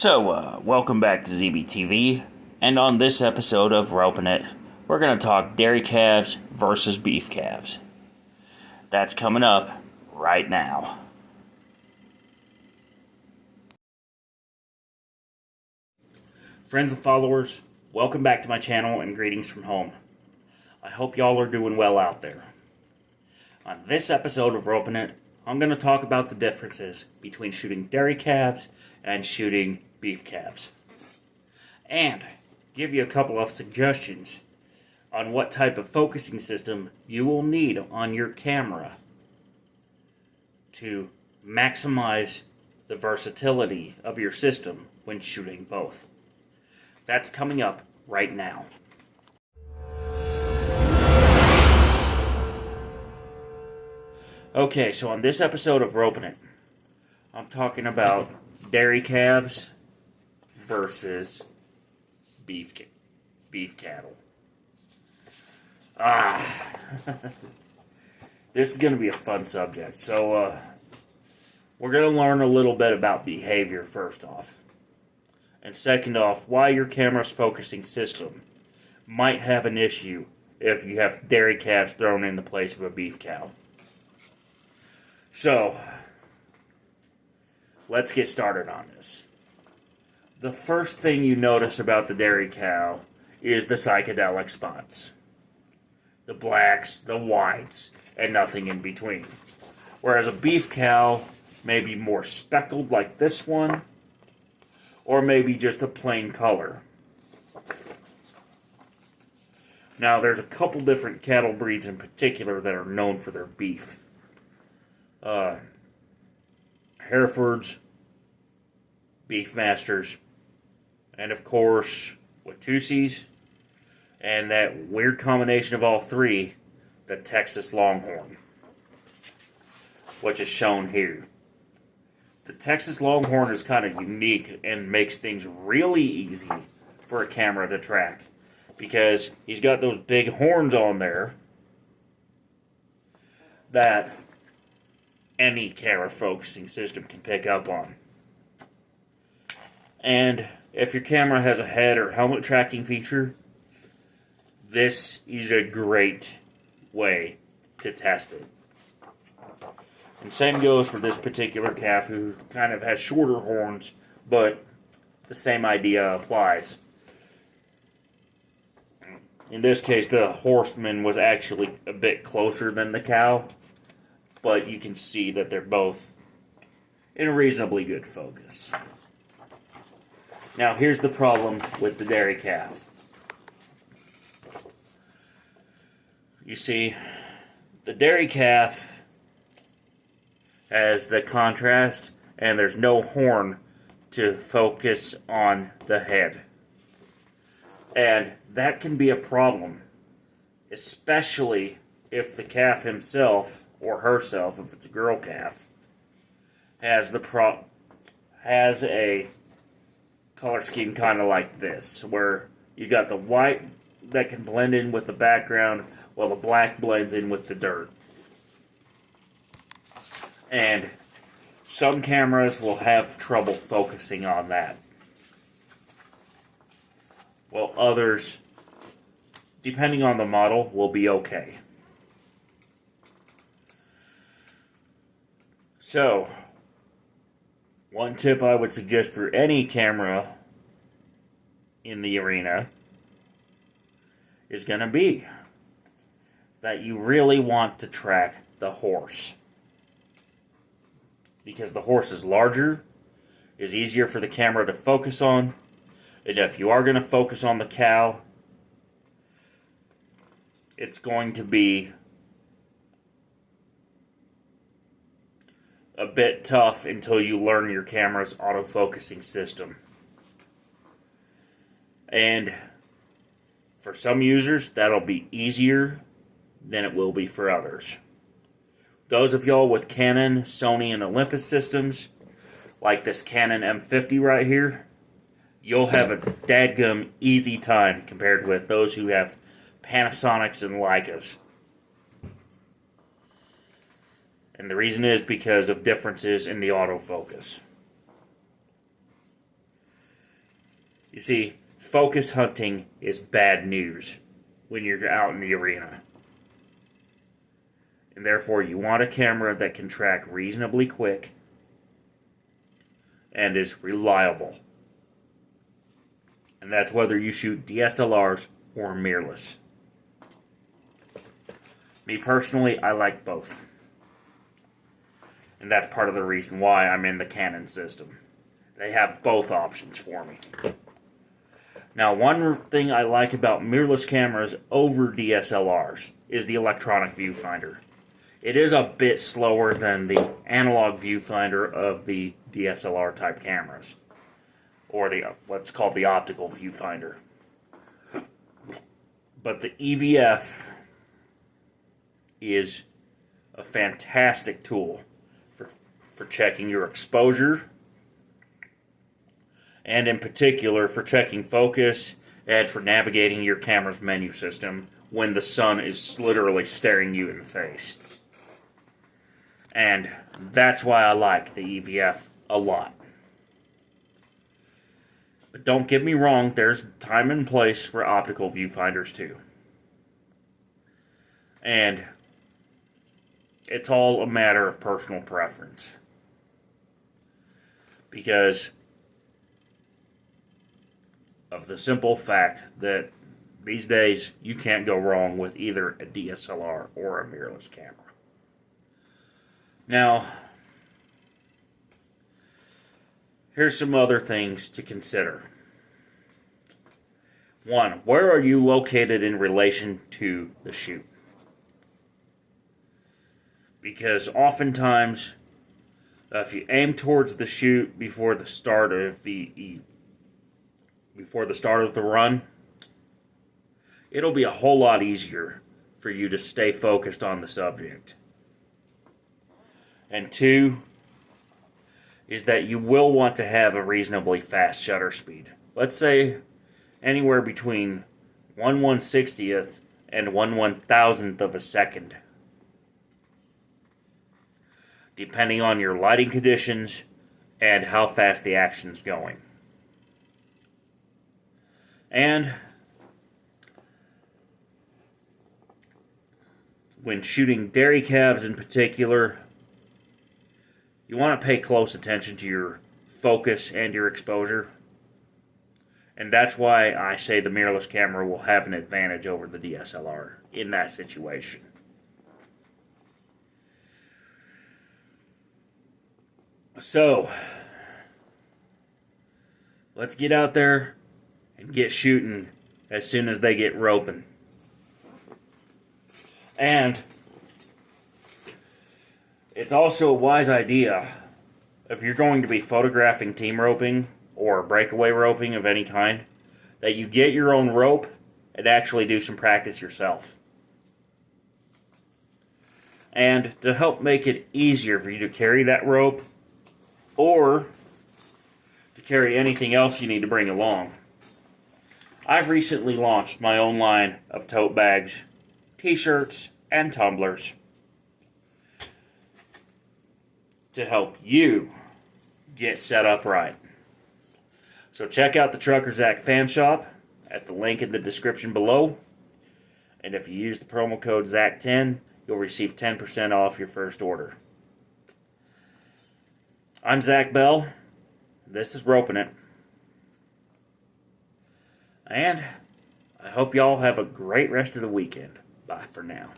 Welcome back to ZBTV, and on this episode of Ropin' It, we're going to talk dairy calves versus beef calves. That's coming up right now. Friends and followers, welcome back to my channel and greetings from home. I hope y'all are doing well out there. On this episode of Ropin' It, I'm going to talk about the differences between shooting dairy calves and shooting beef calves. And give you a couple of suggestions on what type of focusing system you will need on your camera to maximize the versatility of your system when shooting both. That's coming up right now. Okay, so on this episode of Ropin' It, I'm talking about dairy calves versus beef cattle. This is going to be a fun subject. So, we're going to learn a little bit about behavior first off. And second off, why your camera's focusing system might have an issue if you have dairy calves thrown in the place of a beef cow. So, let's get started on this. The first thing you notice about the dairy cow is the psychedelic spots. The blacks, the whites, and nothing in between. Whereas a beef cow may be more speckled like this one, or maybe just a plain color. Now, there's a couple different cattle breeds in particular that are known for their beef. Herefords, Beefmasters, and of course, Watusis, and that weird combination of all three, the Texas Longhorn, which is shown here. The Texas Longhorn is kind of unique and makes things really easy for a camera to track because he's got those big horns on there that any camera focusing system can pick up on. And if your camera has a head or helmet tracking feature, this is a great way to test it. And same goes for this particular calf who kind of has shorter horns, but the same idea applies. In this case, the horseman was actually a bit closer than the cow, but you can see that they're both in a reasonably good focus. Now, here's the problem with the dairy calf. You see, the dairy calf has the contrast, and there's no horn to focus on the head. And that can be a problem, especially if the calf himself, or herself, if it's a girl calf, has a color scheme kind of like this, where you got the white that can blend in with the background, while the black blends in with the dirt. And some cameras will have trouble focusing on that, while others, depending on the model, will be okay. So, one tip I would suggest for any camera in the arena is going to be that you really want to track the horse. Because the horse is larger, is easier for the camera to focus on, and if you are going to focus on the cow, it's going to be a bit tough until you learn your camera's autofocusing system. And for some users, that'll be easier than it will be for others. Those of y'all with Canon, Sony, and Olympus systems, like this Canon M50 right here, you'll have a dadgum easy time compared with those who have Panasonics and Leicas. And the reason is because of differences in the autofocus. You see, focus hunting is bad news when you're out in the arena. And therefore, you want a camera that can track reasonably quick and is reliable. And that's whether you shoot DSLRs or mirrorless. Me personally, I like both. And that's part of the reason why I'm in the Canon system. They have both options for me. Now, one thing I like about mirrorless cameras over DSLRs is the electronic viewfinder. It is a bit slower than the analog viewfinder of the DSLR type cameras, or the what's called the optical viewfinder. But the EVF is a fantastic tool for checking your exposure, and in particular for checking focus and for navigating your camera's menu system when the sun is literally staring you in the face. And that's why I like the EVF a lot. But don't get me wrong, there's time and place for optical viewfinders too. And it's all a matter of personal preference. Because of the simple fact that these days you can't go wrong with either a DSLR or a mirrorless camera. Now, here's some other things to consider. One, where are you located in relation to the shoot? Because oftentimes, if you aim towards the shoot before the start of the run, it'll be a whole lot easier for you to stay focused on the subject. And two, is that you will want to have a reasonably fast shutter speed. Let's say anywhere between 1/160th and 1/1000th of a second, depending on your lighting conditions and how fast the action's going. And when shooting dairy calves in particular, you want to pay close attention to your focus and your exposure. And that's why I say the mirrorless camera will have an advantage over the DSLR in that situation. So, let's get out there and get shooting as soon as they get roping. And it's also a wise idea, if you're going to be photographing team roping or breakaway roping of any kind, that you get your own rope and actually do some practice yourself. And to help make it easier for you to carry that rope, or to carry anything else you need to bring along, I've recently launched my own line of tote bags, t-shirts, and tumblers to help you get set up right. So check out the Trucker Zach fan shop at the link in the description below. And if you use the promo code ZAC10, you'll receive 10% off your first order. I'm Zach Bell. This is Ropin' It. And I hope y'all have a great rest of the weekend. Bye for now.